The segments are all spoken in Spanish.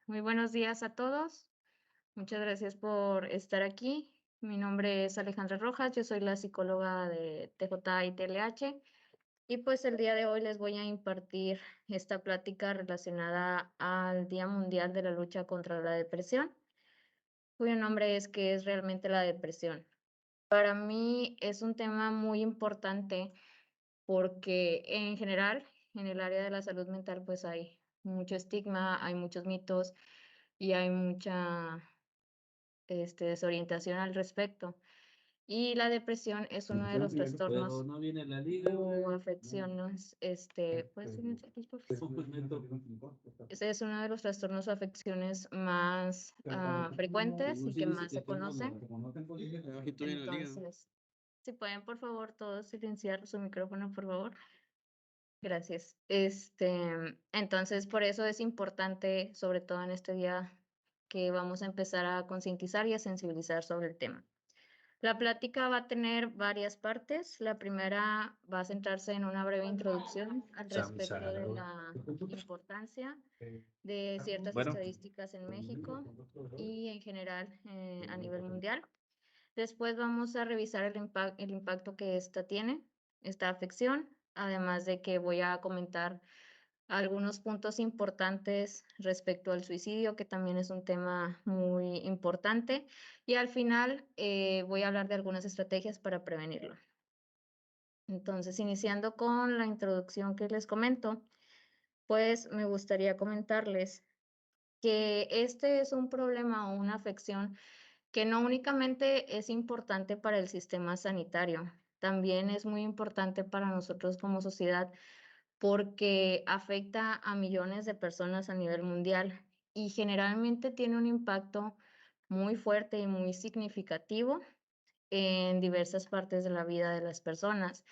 Muy buenos días a todos. Muchas gracias por estar aquí. Mi nombre es Alejandra Rojas, yo soy la psicóloga de TJ y TLH y pues el día de hoy les voy a impartir esta plática relacionada al Día Mundial de la Lucha contra la Depresión, cuyo nombre es ¿qué es realmente la depresión? Para mí es un tema muy importante porque en general en el área de la salud mental pues hay mucho estigma, hay muchos mitos y hay mucha desorientación al respecto. Y la depresión es uno de los Pero trastornos no viene la liga, o güey. afecciones, ¿puedes silenciarlos, por favor? Tampoco es neto. Ese es uno de los trastornos o afecciones más frecuentes y Según sí que dice más que se tengo conocen. como no tengo liga. Abajito viene la liga. Entonces, si pueden, por favor, todos silenciar su micrófono, por favor. Gracias. Entonces, por eso es importante, sobre todo en este día, que vamos a empezar a concientizar y a sensibilizar sobre el tema. La plática va a tener varias partes. La primera va a centrarse en una breve introducción al respecto de la importancia de ciertas Bueno, estadísticas en México y en general a nivel mundial. Después vamos a revisar el impacto que esta tiene, esta afección, además de que voy a comentar algunos puntos importantes respecto al suicidio, que también es un tema muy importante. Y al final voy a hablar de algunas estrategias para prevenirlo. Entonces, iniciando con la introducción que les comento, pues me gustaría comentarles que este es un problema o una afección que no únicamente es importante para el sistema sanitario, también es muy importante para nosotros como sociedad porque afecta a millones de personas a nivel mundial y generalmente tiene un impacto muy fuerte y muy significativo en diversas partes de la vida de las personas.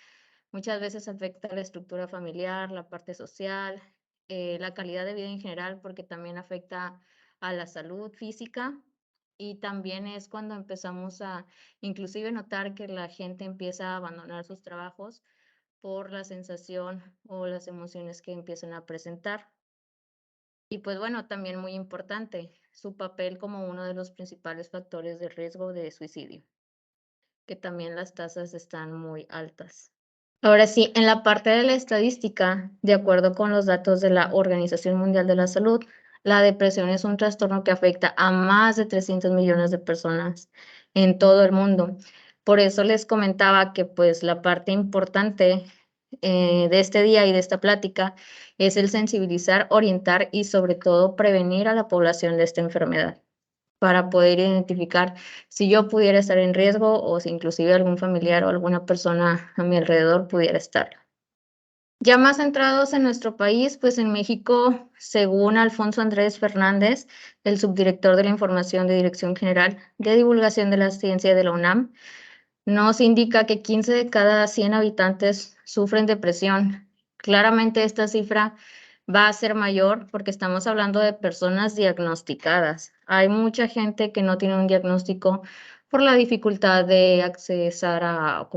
Muchas veces afecta la estructura familiar, la parte social, la calidad de vida en general, porque también afecta a la salud física y también es cuando empezamos a inclusive notar que la gente empieza a abandonar sus trabajos por la sensación o las emociones que empiezan a presentar. Y pues bueno, también muy importante, su papel como uno de los principales factores de riesgo de suicidio, que también las tasas están muy altas. Ahora sí, en la parte de la estadística, de acuerdo con los datos de la Organización Mundial de la Salud, la depresión es un trastorno que afecta a más de 300 millones de personas en todo el mundo. Por eso les comentaba que pues la parte importante de este día y de esta plática es el sensibilizar, orientar y sobre todo prevenir a la población de esta enfermedad para poder identificar si yo pudiera estar en riesgo o si inclusive algún familiar o alguna persona a mi alrededor pudiera estarlo. Ya más centrados en nuestro país, pues en México, según Alfonso Andrés Fernández, el subdirector de la Información de Dirección General de Divulgación de la Ciencia de la UNAM, nos indica que 15 de cada 100 habitantes sufren depresión. Claramente esta cifra va a ser mayor porque estamos hablando de personas diagnosticadas. Hay mucha gente que no tiene un diagnóstico por la dificultad de accesar a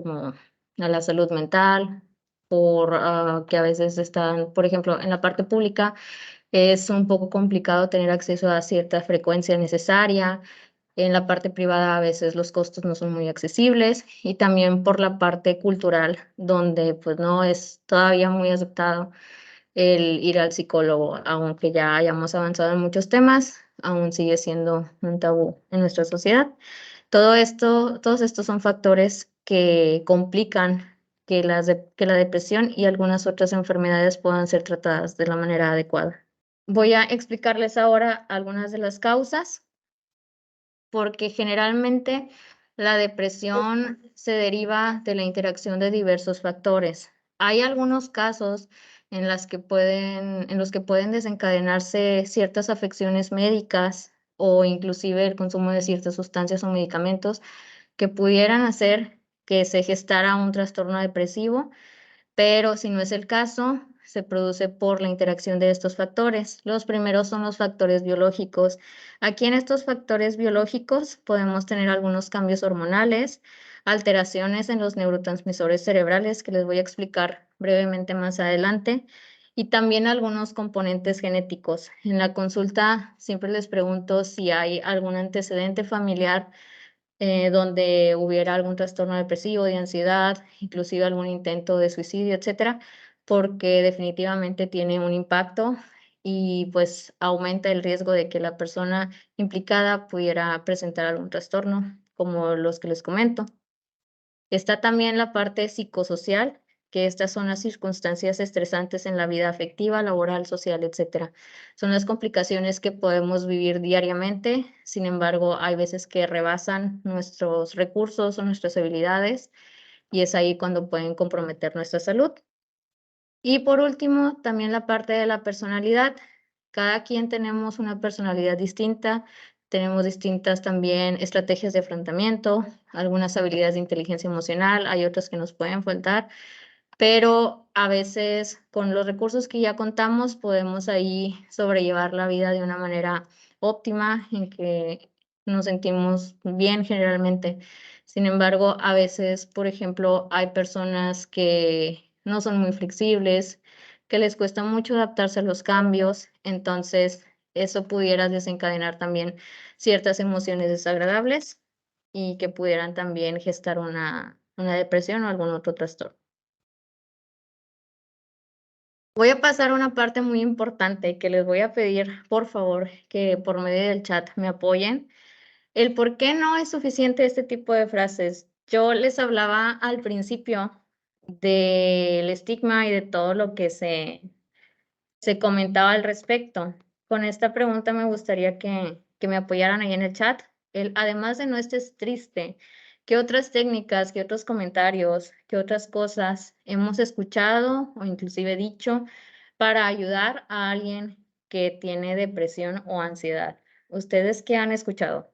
la salud mental, por que a veces están, por ejemplo, en la parte pública es un poco complicado tener acceso a cierta frecuencia necesaria. En la parte privada a veces los costos no son muy accesibles y también por la parte cultural, donde pues no es todavía muy aceptado el ir al psicólogo, aunque ya hayamos avanzado en muchos temas, aún sigue siendo un tabú en nuestra sociedad. Todos estos son factores que complican que la depresión y algunas otras enfermedades puedan ser tratadas de la manera adecuada. Voy a explicarles ahora algunas de las causas porque generalmente la depresión se deriva de la interacción de diversos factores. Hay algunos casos en los que pueden desencadenarse ciertas afecciones médicas o inclusive el consumo de ciertas sustancias o medicamentos que pudieran hacer que se gestara un trastorno depresivo, pero si no es el caso, se produce por la interacción de estos factores. Los primeros son los factores biológicos. Aquí en estos factores biológicos podemos tener algunos cambios hormonales, alteraciones en los neurotransmisores cerebrales que les voy a explicar brevemente más adelante y también algunos componentes genéticos. En la consulta siempre les pregunto si hay algún antecedente familiar donde hubiera algún trastorno depresivo, de ansiedad, inclusive algún intento de suicidio, etcétera, porque definitivamente tiene un impacto y pues aumenta el riesgo de que la persona implicada pudiera presentar algún trastorno, como los que les comento. Está también la parte psicosocial, que estas son las circunstancias estresantes en la vida afectiva, laboral, social, etcétera. Son las complicaciones que podemos vivir diariamente, sin embargo, hay veces que rebasan nuestros recursos o nuestras habilidades y es ahí cuando pueden comprometer nuestra salud. Y por último, también la parte de la personalidad. Cada quien tenemos una personalidad distinta, tenemos distintas también estrategias de afrontamiento, algunas habilidades de inteligencia emocional, hay otras que nos pueden faltar, pero a veces con los recursos que ya contamos podemos ahí sobrellevar la vida de una manera óptima en que nos sentimos bien generalmente. Sin embargo, a veces, por ejemplo, hay personas que no son muy flexibles, que les cuesta mucho adaptarse a los cambios, entonces eso pudiera desencadenar también ciertas emociones desagradables y que pudieran también gestar una depresión o algún otro trastorno. Voy a pasar a una parte muy importante que les voy a pedir, por favor, que por medio del chat me apoyen. El por qué no es suficiente este tipo de frases. Yo les hablaba al principio del estigma y de todo lo que se comentaba al respecto. Con esta pregunta me gustaría que me apoyaran ahí en el chat. Además de no estés triste, ¿qué otras técnicas, qué otros comentarios, qué otras cosas hemos escuchado o inclusive dicho para ayudar a alguien que tiene depresión o ansiedad? ¿Ustedes qué han escuchado?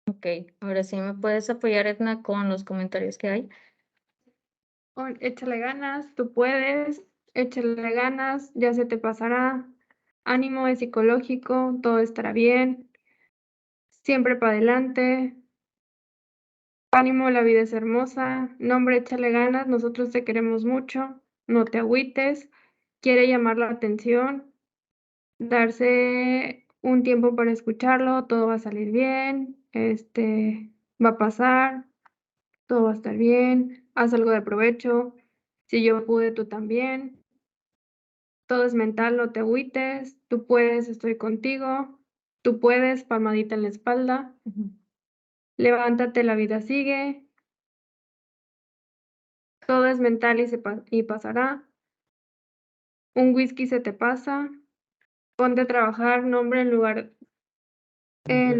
Ok, ahora sí me puedes apoyar, Edna, con los comentarios que hay. Échale ganas, tú puedes, échale ganas, ya se te pasará. Ánimo, es psicológico, todo estará bien. Siempre para adelante. Ánimo, la vida es hermosa. No, hombre, échale ganas, nosotros te queremos mucho. No te agüites. Quiere llamar la atención. Darse un tiempo para escucharlo, todo va a salir bien. Va a pasar, todo va a estar bien. Haz algo de provecho. Si yo pude, tú también. Todo es mental, no te agüites, tú puedes, estoy contigo, tú puedes, palmadita en la espalda, levántate, la vida sigue, todo es mental y pasará, un whisky se te pasa, ponte a trabajar, nombre en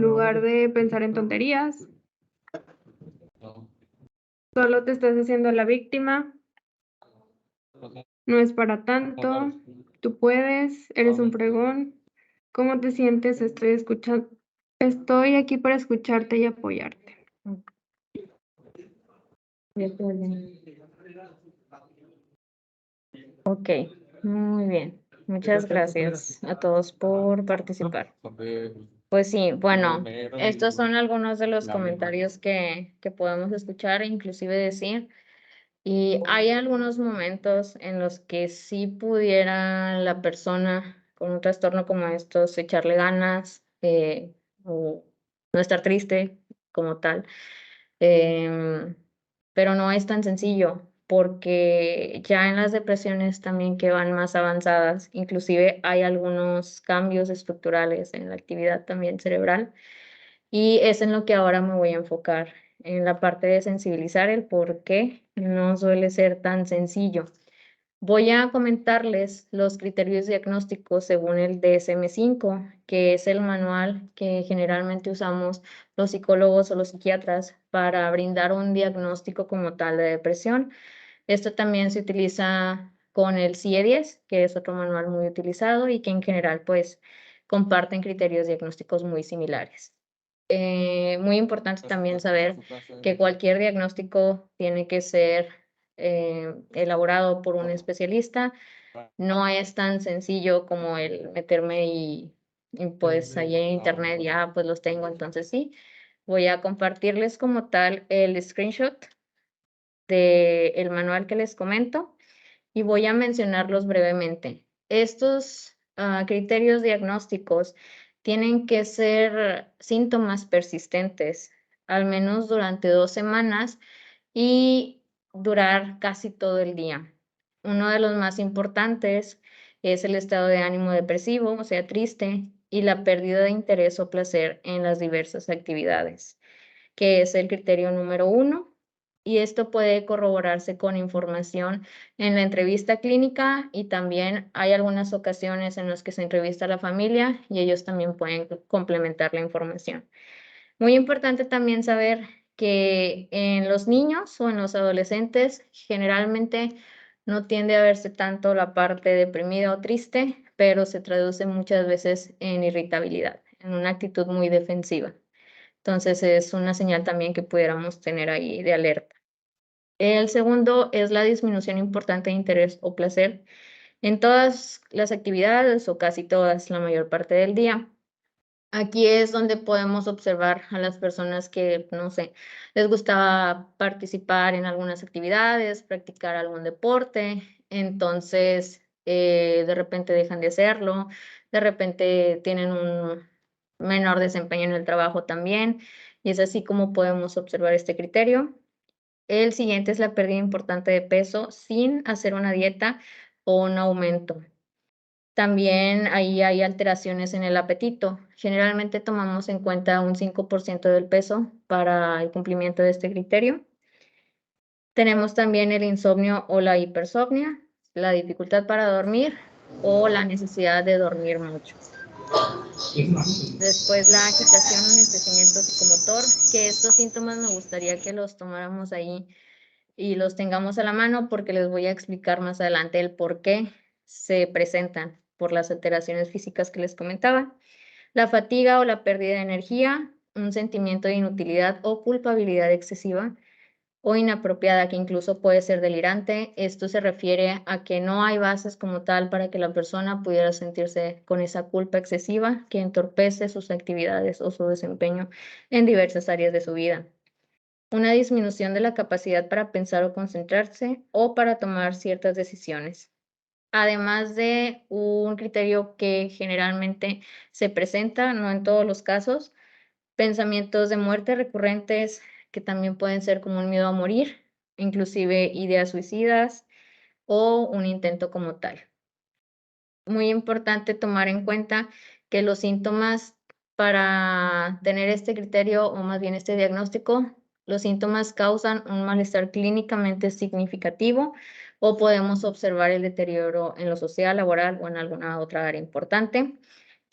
lugar de pensar en tonterías, solo te estás haciendo la víctima, no es para tanto, tú puedes, eres un fregón, ¿cómo te sientes? Estoy aquí para escucharte y apoyarte. Ok, muy bien. Muchas gracias a todos por participar. Pues sí, bueno, estos son algunos de los comentarios que podemos escuchar e inclusive decir. Y hay algunos momentos en los que sí pudiera la persona con un trastorno como estos echarle ganas o no estar triste como tal. Em, pero no es tan sencillo porque ya en las depresiones también que van más avanzadas, inclusive hay algunos cambios estructurales en la actividad también cerebral y es en lo que ahora me voy a enfocar, en la parte de sensibilizar el por qué no suele ser tan sencillo. Voy a comentarles los criterios diagnósticos según el DSM-5, que es el manual que generalmente usamos los psicólogos o los psiquiatras para brindar un diagnóstico como tal de depresión. Esto también se utiliza con el CIE-10, que es otro manual muy utilizado y que en general pues comparten criterios diagnósticos muy similares. Muy importante también saber que cualquier diagnóstico tiene que ser elaborado por un especialista. No es tan sencillo como el meterme y pues ahí en internet ya pues los tengo, entonces sí. Voy a compartirles como tal el screenshot del manual que les comento y voy a mencionarlos brevemente. Estos criterios diagnósticos tienen que ser síntomas persistentes, al menos durante 2 semanas y durar casi todo el día. Uno de los más importantes es el estado de ánimo depresivo, o sea, triste, y la pérdida de interés o placer en las diversas actividades, que es el criterio número 1. Y esto puede corroborarse con información en la entrevista clínica y también hay algunas ocasiones en las que se entrevista a la familia y ellos también pueden complementar la información. Muy importante también saber que en los niños o en los adolescentes generalmente no tiende a verse tanto la parte deprimida o triste, pero se traduce muchas veces en irritabilidad, en una actitud muy defensiva. Entonces es una señal también que pudiéramos tener ahí de alerta. El segundo es la disminución importante de interés o placer en todas las actividades o casi todas, la mayor parte del día. Aquí es donde podemos observar a las personas que, no sé, les gustaba participar en algunas actividades, practicar algún deporte, entonces de repente dejan de hacerlo, de repente tienen un menor desempeño en el trabajo también, y es así como podemos observar este criterio. El siguiente es la pérdida importante de peso sin hacer una dieta o un aumento. También ahí hay alteraciones en el apetito. Generalmente tomamos en cuenta un 5% del peso para el cumplimiento de este criterio. Tenemos también el insomnio o la hipersomnia, la dificultad para dormir o la necesidad de dormir mucho. Después la agitación o enestecimiento psicomotor, que estos síntomas me gustaría que los tomáramos ahí y los tengamos a la mano porque les voy a explicar más adelante el por qué se presentan por las alteraciones físicas que les comentaba. La fatiga o la pérdida de energía, un sentimiento de inutilidad o culpabilidad excesiva o inapropiada que incluso puede ser delirante. Esto se refiere a que no hay bases como tal para que la persona pudiera sentirse con esa culpa excesiva que entorpece sus actividades o su desempeño en diversas áreas de su vida. Una disminución de la capacidad para pensar o concentrarse o para tomar ciertas decisiones. Además de un criterio que generalmente se presenta, no en todos los casos, pensamientos de muerte recurrentes que también pueden ser como un miedo a morir, inclusive ideas suicidas o un intento como tal. Muy importante tomar en cuenta que los síntomas para tener este criterio o más bien este diagnóstico, los síntomas causan un malestar clínicamente significativo o podemos observar el deterioro en lo social, laboral o en alguna otra área importante.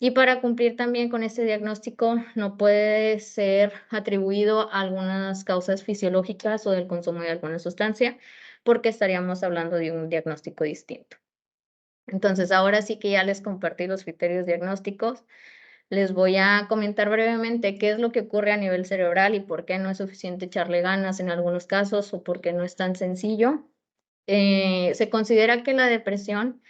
Y para cumplir también con este diagnóstico no puede ser atribuido a algunas causas fisiológicas o del consumo de alguna sustancia porque estaríamos hablando de un diagnóstico distinto. Entonces, ahora sí que ya les compartí los criterios diagnósticos. Les voy a comentar brevemente qué es lo que ocurre a nivel cerebral y por qué no es suficiente echarle ganas en algunos casos o por qué no es tan sencillo. Se considera que la depresión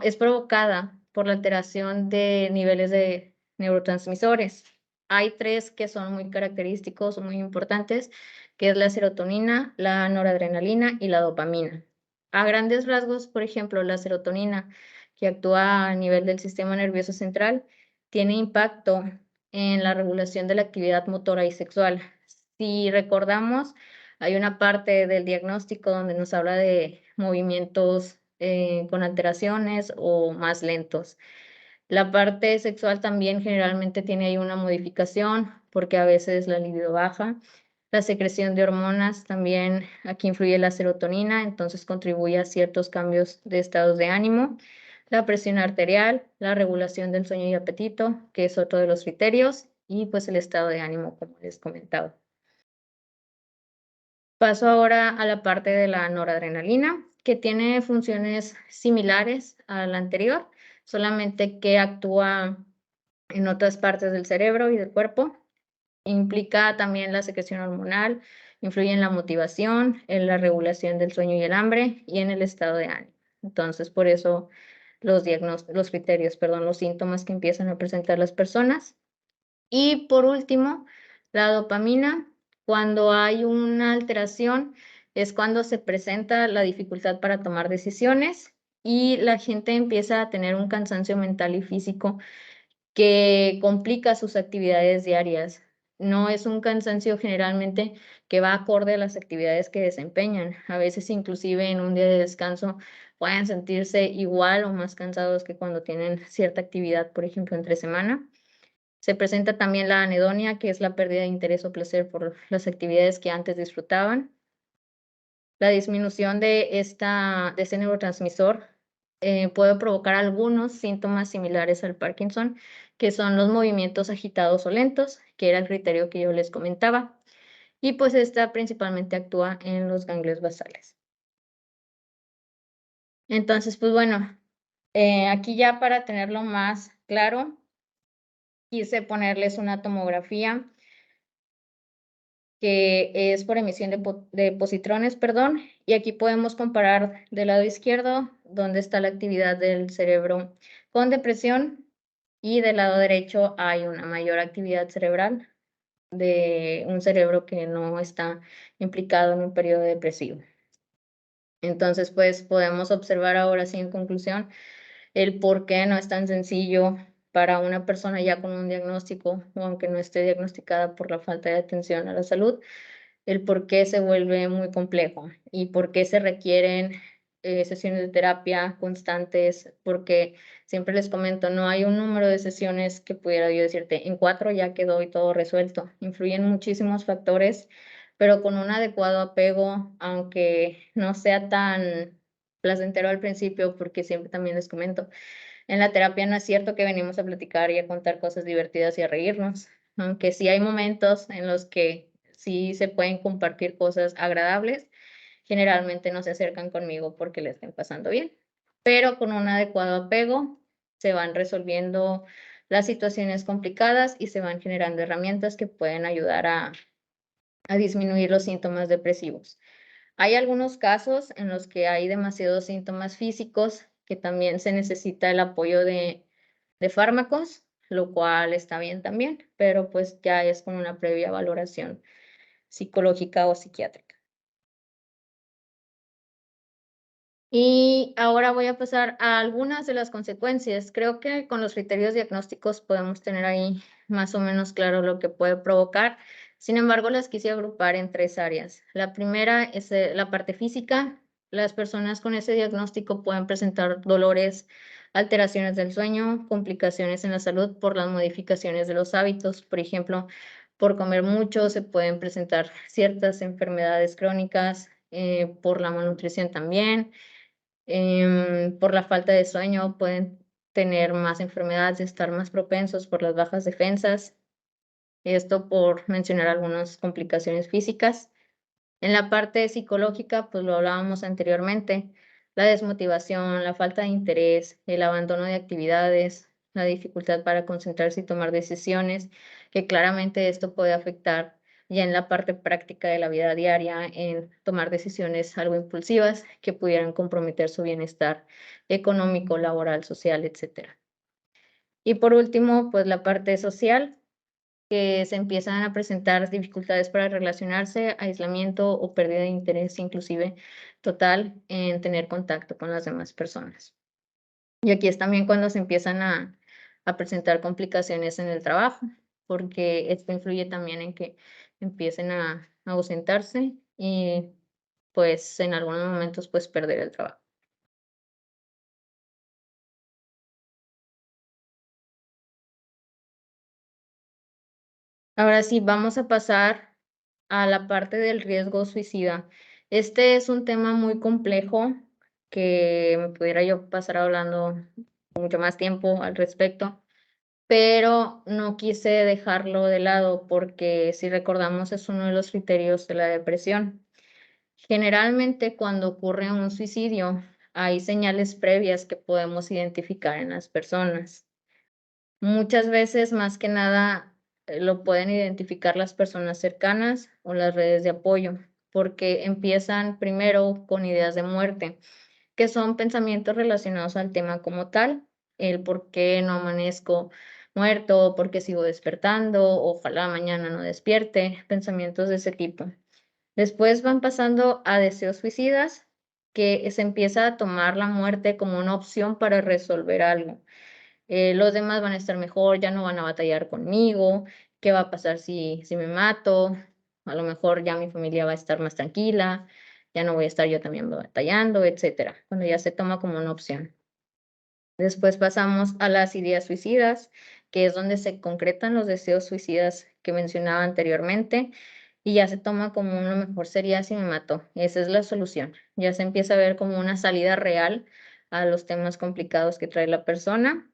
es provocada por la alteración de niveles de neurotransmisores. Hay 3 que son muy característicos o muy importantes, que es la serotonina, la noradrenalina y la dopamina. A grandes rasgos, por ejemplo, la serotonina, que actúa a nivel del sistema nervioso central, tiene impacto en la regulación de la actividad motora y sexual. Si recordamos, hay una parte del diagnóstico donde nos habla de movimientos con alteraciones o más lentos. La parte sexual también generalmente tiene ahí una modificación porque a veces la libido baja. La secreción de hormonas también, aquí influye la serotonina, entonces contribuye a ciertos cambios de estados de ánimo. La presión arterial, la regulación del sueño y apetito, que es otro de los criterios, y pues el estado de ánimo, como les comentaba. Paso ahora a la parte de la noradrenalina, que tiene funciones similares a la anterior, solamente que actúa en otras partes del cerebro y del cuerpo. Implica también la secreción hormonal, influye en la motivación, en la regulación del sueño y el hambre y en el estado de ánimo. Entonces, por eso los criterios, perdón, los síntomas que empiezan a presentar las personas. Y por último, la dopamina, cuando hay una alteración es cuando se presenta la dificultad para tomar decisiones y la gente empieza a tener un cansancio mental y físico que complica sus actividades diarias. No es un cansancio generalmente que va acorde a las actividades que desempeñan. A veces inclusive en un día de descanso pueden sentirse igual o más cansados que cuando tienen cierta actividad, por ejemplo, entre semana. Se presenta también la anedonia, que es la pérdida de interés o placer por las actividades que antes disfrutaban. La disminución de este neurotransmisor puede provocar algunos síntomas similares al Parkinson, que son los movimientos agitados o lentos, que era el criterio que yo les comentaba. Y pues esta principalmente actúa en los ganglios basales. Entonces, pues bueno, aquí ya para tenerlo más claro, quise ponerles una tomografía que es por emisión de positrones, perdón, y aquí podemos comparar del lado izquierdo dónde está la actividad del cerebro con depresión y del lado derecho hay una mayor actividad cerebral de un cerebro que no está implicado en un periodo depresivo. Entonces, pues podemos observar ahora sí en conclusión el por qué no es tan sencillo para una persona ya con un diagnóstico o aunque no esté diagnosticada por la falta de atención a la salud, el por qué se vuelve muy complejo y por qué se requieren sesiones de terapia constantes, porque siempre les comento, no hay un número de sesiones que pudiera yo decirte, en 4 ya quedó y todo resuelto. Influyen muchísimos factores, pero con un adecuado apego, aunque no sea tan placentero al principio, porque siempre también les comento, en la terapia no es cierto que venimos a platicar y a contar cosas divertidas y a reírnos, aunque sí hay momentos en los que sí se pueden compartir cosas agradables, generalmente no se acercan conmigo porque le estén pasando bien, pero con un adecuado apego se van resolviendo las situaciones complicadas y se van generando herramientas que pueden ayudar a disminuir los síntomas depresivos. Hay algunos casos en los que hay demasiados síntomas físicos que también se necesita el apoyo de fármacos, lo cual está bien también, pero pues ya es con una previa valoración psicológica o psiquiátrica. Y ahora voy a pasar a algunas de las consecuencias. Creo que con los criterios diagnósticos podemos tener ahí más o menos claro lo que puede provocar. Sin embargo, las quise agrupar en 3 áreas. La primera es la parte física. Las personas con ese diagnóstico pueden presentar dolores, alteraciones del sueño, complicaciones en la salud por las modificaciones de los hábitos. Por ejemplo, por comer mucho se pueden presentar ciertas enfermedades crónicas, por la malnutrición también. Por la falta de sueño pueden tener más enfermedades, estar más propensos por las bajas defensas. Esto por mencionar algunas complicaciones físicas. En la parte psicológica, pues lo hablábamos anteriormente, la desmotivación, la falta de interés, el abandono de actividades, la dificultad para concentrarse y tomar decisiones, que claramente esto puede afectar ya en la parte práctica de la vida diaria, en tomar decisiones algo impulsivas que pudieran comprometer su bienestar económico, laboral, social, etcétera. Y por último, pues la parte social, que se empiezan a presentar dificultades para relacionarse, aislamiento o pérdida de interés, inclusive total, en tener contacto con las demás personas. Y aquí es también cuando se empiezan a presentar complicaciones en el trabajo, porque esto influye también en que empiecen a ausentarse y pues en algunos momentos pues perder el trabajo. Ahora sí, vamos a pasar a la parte del riesgo suicida. Este es un tema muy complejo que me pudiera yo pasar hablando mucho más tiempo al respecto, pero no quise dejarlo de lado porque si recordamos es uno de los criterios de la depresión. Generalmente cuando ocurre un suicidio hay señales previas que podemos identificar en las personas. Muchas veces, más que nada, lo pueden identificar las personas cercanas o las redes de apoyo, porque empiezan primero con ideas de muerte, que son pensamientos relacionados al tema como tal, el por qué no amanezco muerto, por qué sigo despertando, ojalá mañana no despierte, pensamientos de ese tipo. Después van pasando a deseos suicidas, que se empieza a tomar la muerte como una opción para resolver algo. Los demás van a estar mejor, ya no van a batallar conmigo, ¿qué va a pasar si me mato? A lo mejor ya mi familia va a estar más tranquila, ya no voy a estar yo también batallando, etcétera, cuando ya se toma como una opción. Después pasamos a las ideas suicidas, que es donde se concretan los deseos suicidas que mencionaba anteriormente, y ya se toma como lo mejor sería si me mato. Esa es la solución. Ya se empieza a ver como una salida real a los temas complicados que trae la persona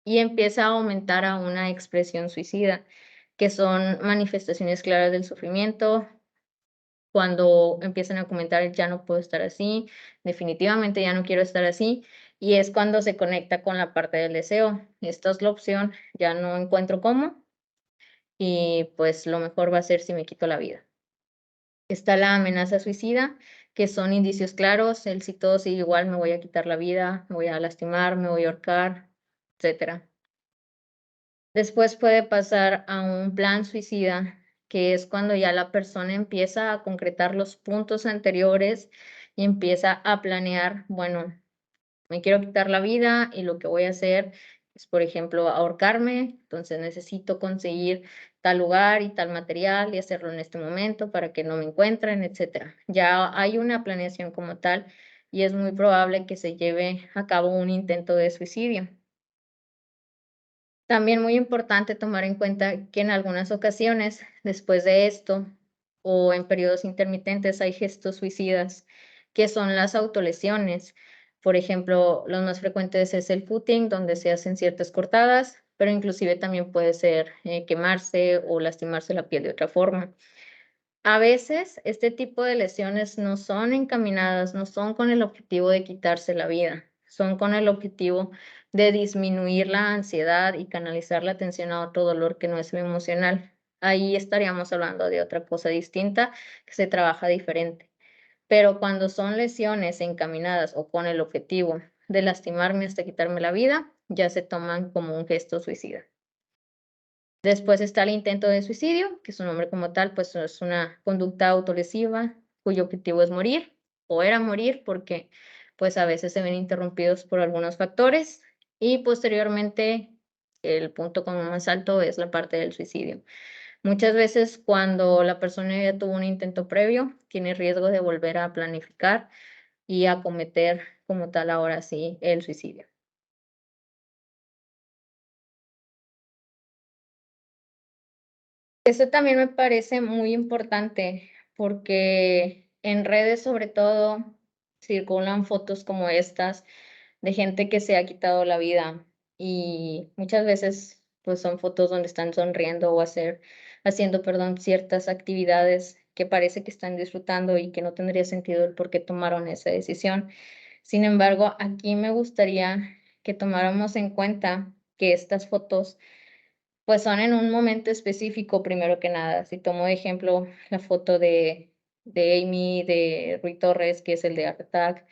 y empieza a aumentar a una expresión suicida, que son manifestaciones claras del sufrimiento, cuando empiezan a comentar: "Ya no puedo estar así, definitivamente ya no quiero estar así", y es cuando se conecta con la parte del deseo. Esta es la opción, ya no encuentro cómo, y pues lo mejor va a ser si me quito la vida. Está la amenaza suicida, que son indicios claros, el si todo sigue igual me voy a quitar la vida, me voy a lastimar, me voy a ahorcar, etcétera. Después puede pasar a un plan suicida, que es cuando ya la persona empieza a concretar los puntos anteriores y empieza a planear, bueno, me quiero quitar la vida y lo que voy a hacer es, por ejemplo, ahorcarme, entonces necesito conseguir tal lugar y tal material y hacerlo en este momento para que no me encuentren, etcétera. Ya hay una planeación como tal y es muy probable que se lleve a cabo un intento de suicidio. También muy importante tomar en cuenta que en algunas ocasiones, después de esto, o en periodos intermitentes, hay gestos suicidas, que son las autolesiones. Por ejemplo, los más frecuentes es el footing, donde se hacen ciertas cortadas, pero inclusive también puede ser quemarse o lastimarse la piel de otra forma. A veces, este tipo de lesiones no son encaminadas, no son con el objetivo de quitarse la vida, son con el objetivo de disminuir la ansiedad y canalizar la atención a otro dolor que no es lo emocional. Ahí estaríamos hablando de otra cosa distinta, que se trabaja diferente. Pero cuando son lesiones encaminadas o con el objetivo de lastimarme hasta quitarme la vida, ya se toman como un gesto suicida. Después está el intento de suicidio, que su nombre como tal, pues es una conducta autolesiva cuyo objetivo es morir o era morir porque pues a veces se ven interrumpidos por algunos factores y posteriormente el punto como más alto es la parte del suicidio. Muchas veces cuando la persona ya tuvo un intento previo, tiene riesgo de volver a planificar y a cometer como tal ahora sí el suicidio. Eso también me parece muy importante, porque en redes, sobre todo, circulan fotos como estas de gente que se ha quitado la vida, y muchas veces, pues, son fotos donde están sonriendo o haciendo, perdón, ciertas actividades que parece que están disfrutando y que no tendría sentido el por qué tomaron esa decisión. Sin embargo, aquí me gustaría que tomáramos en cuenta que estas fotos pues son en un momento específico, primero que nada. Si tomo de ejemplo la foto de Amy, de Rui Torres, que es el de Art Attack,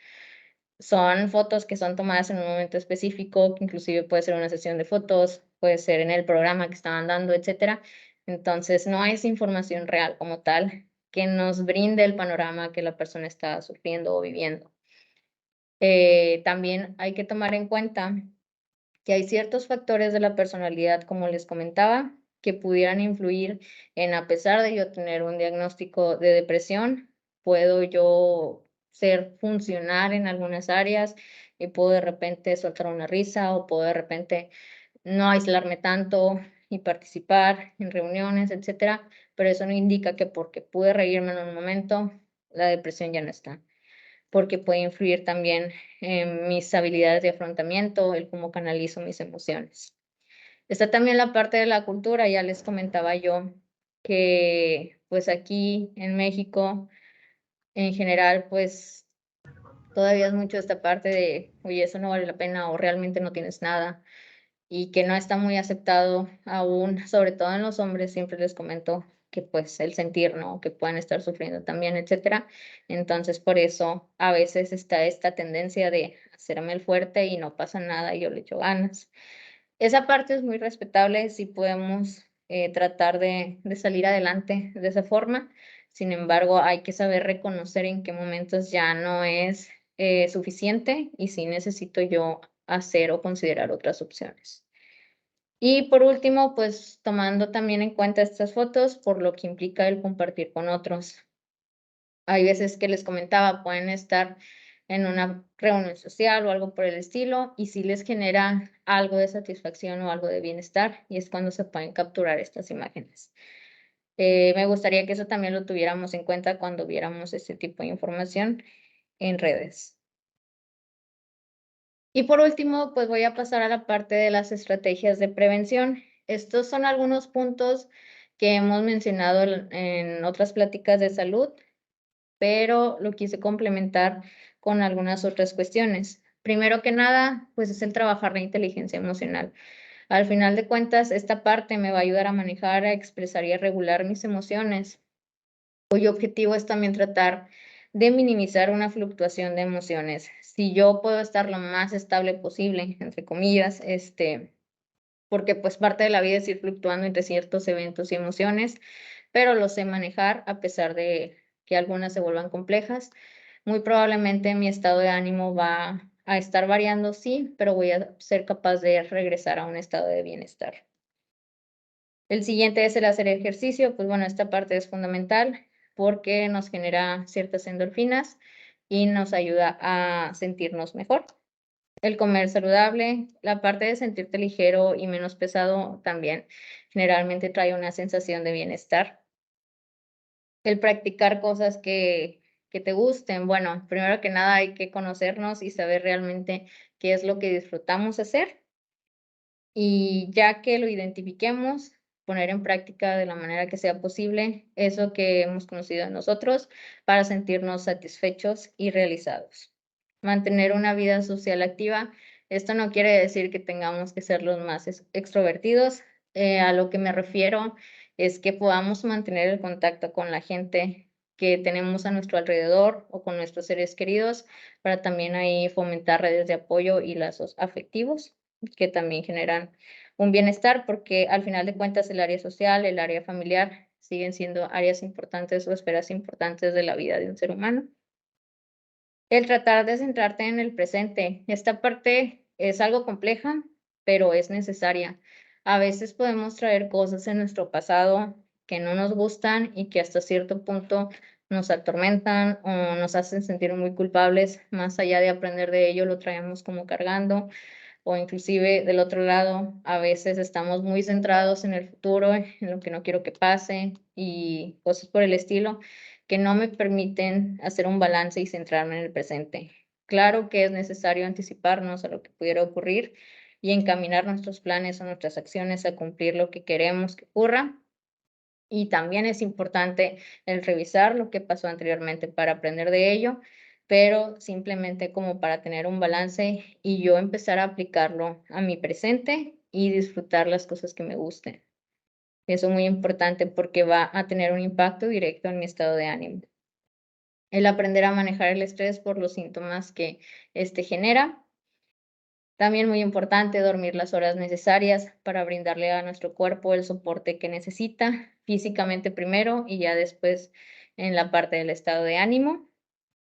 son fotos que son tomadas en un momento específico, que inclusive puede ser una sesión de fotos, puede ser en el programa que estaban dando, etcétera. Entonces, no es información real como tal que nos brinde el panorama que la persona está sufriendo o viviendo. También hay que tomar en cuenta que hay ciertos factores de la personalidad, como les comentaba, que pudieran influir en, a pesar de yo tener un diagnóstico de depresión, puedo yo ser funcional en algunas áreas y puedo de repente soltar una risa o puedo de repente no aislarme tanto y participar en reuniones, etcétera, pero eso no indica que porque pude reírme en un momento, la depresión ya no está, porque puede influir también en mis habilidades de afrontamiento, el cómo canalizo mis emociones. Está también la parte de la cultura, ya les comentaba yo que pues aquí en México en general pues todavía es mucho esta parte de, oye, eso no vale la pena o realmente no tienes nada y que no está muy aceptado aún, sobre todo en los hombres, siempre les comento que pues el sentir, ¿no? Que pueden estar sufriendo también, etcétera. Entonces, por eso a veces está esta tendencia de hacerme el fuerte y no pasa nada y yo le echo ganas. Esa parte es muy respetable, si podemos tratar de salir adelante de esa forma. Sin embargo, hay que saber reconocer en qué momentos ya no es suficiente y si necesito yo hacer o considerar otras opciones. Y por último, pues tomando también en cuenta estas fotos por lo que implica el compartir con otros. Hay veces que les comentaba, pueden estar en una reunión social o algo por el estilo y sí les genera algo de satisfacción o algo de bienestar y es cuando se pueden capturar estas imágenes. Me gustaría que eso también lo tuviéramos en cuenta cuando viéramos este tipo de información en redes. Y por último, pues voy a pasar a la parte de las estrategias de prevención. Estos son algunos puntos que hemos mencionado en otras pláticas de salud, pero lo quise complementar con algunas otras cuestiones. Primero que nada, pues es el trabajar la inteligencia emocional. Al final de cuentas, esta parte me va a ayudar a manejar, a expresar y a regular mis emociones, cuyo objetivo es también tratar de minimizar una fluctuación de emociones. Si yo puedo estar lo más estable posible, entre comillas, porque pues parte de la vida es ir fluctuando entre ciertos eventos y emociones, pero lo sé manejar a pesar de que algunas se vuelvan complejas. Muy probablemente mi estado de ánimo va a estar variando, sí, pero voy a ser capaz de regresar a un estado de bienestar. El siguiente es el hacer ejercicio, pues bueno, esta parte es fundamental porque nos genera ciertas endorfinas y nos ayuda a sentirnos mejor. El comer saludable, la parte de sentirte ligero y menos pesado también generalmente trae una sensación de bienestar. El practicar cosas que te gusten, bueno, primero que nada hay que conocernos y saber realmente qué es lo que disfrutamos hacer y ya que lo identifiquemos, poner en práctica de la manera que sea posible eso que hemos conocido en nosotros para sentirnos satisfechos y realizados. Mantener una vida social activa, esto no quiere decir que tengamos que ser los más extrovertidos, a lo que me refiero es que podamos mantener el contacto con la gente que tenemos a nuestro alrededor o con nuestros seres queridos para también ahí fomentar redes de apoyo y lazos afectivos que también generan un bienestar, porque al final de cuentas el área social, el área familiar, siguen siendo áreas importantes o esferas importantes de la vida de un ser humano. El tratar de centrarte en el presente. Esta parte es algo compleja, pero es necesaria. A veces podemos traer cosas en nuestro pasado que no nos gustan y que hasta cierto punto nos atormentan o nos hacen sentir muy culpables. Más allá de aprender de ello, lo traemos como cargando o inclusive del otro lado, a veces estamos muy centrados en el futuro, en lo que no quiero que pase y cosas por el estilo que no me permiten hacer un balance y centrarme en el presente. Claro que es necesario anticiparnos a lo que pudiera ocurrir y encaminar nuestros planes o nuestras acciones a cumplir lo que queremos que ocurra. Y también es importante el revisar lo que pasó anteriormente para aprender de ello, pero simplemente como para tener un balance y yo empezar a aplicarlo a mi presente y disfrutar las cosas que me gusten. Eso es muy importante porque va a tener un impacto directo en mi estado de ánimo. El aprender a manejar el estrés por los síntomas que este genera. También muy importante dormir las horas necesarias para brindarle a nuestro cuerpo el soporte que necesita, físicamente primero y ya después en la parte del estado de ánimo.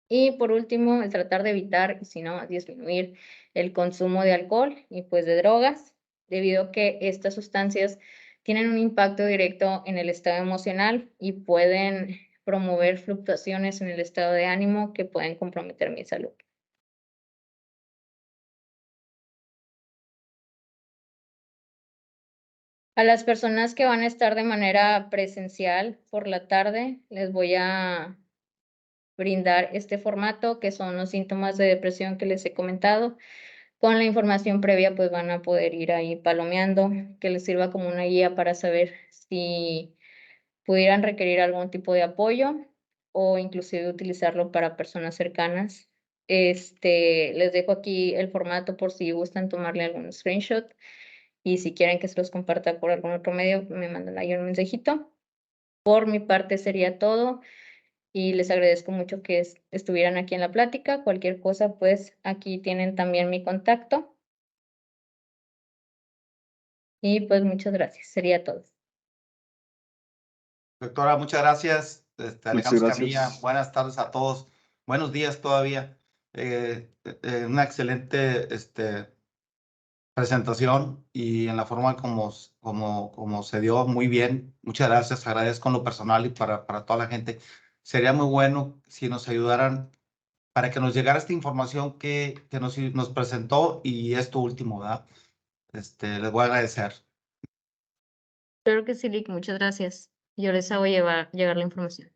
Y por último, el tratar de evitar, y si no, disminuir el consumo de alcohol y pues de drogas, debido a que estas sustancias tienen un impacto directo en el estado emocional y pueden promover fluctuaciones en el estado de ánimo que pueden comprometer mi salud. A las personas que van a estar de manera presencial por la tarde, les voy a brindar este formato, que son los síntomas de depresión que les he comentado. Con la información previa, pues van a poder ir ahí palomeando, que les sirva como una guía para saber si pudieran requerir algún tipo de apoyo o inclusive utilizarlo para personas cercanas. Les dejo aquí el formato por si gustan tomarle algún screenshot y si quieren que se los comparta por algún otro medio, me mandan ahí un mensajito. Por mi parte sería todo y les agradezco mucho que estuvieran aquí en la plática. Cualquier cosa, pues aquí tienen también mi contacto y pues muchas gracias. Sería todo. Doctora, muchas gracias. Alejandro Muchas Escamilla, gracias. buenas tardes a todos. Buenos días todavía. Una excelente presentación y en la forma como se dio, muy bien. Muchas gracias. Agradezco en lo personal y para toda la gente. Sería muy bueno si nos ayudaran para que nos llegara esta información que nos presentó y esto último, ¿verdad? Les voy a agradecer. Claro que sí, Lick, muchas gracias. Yo les hago llegar la información.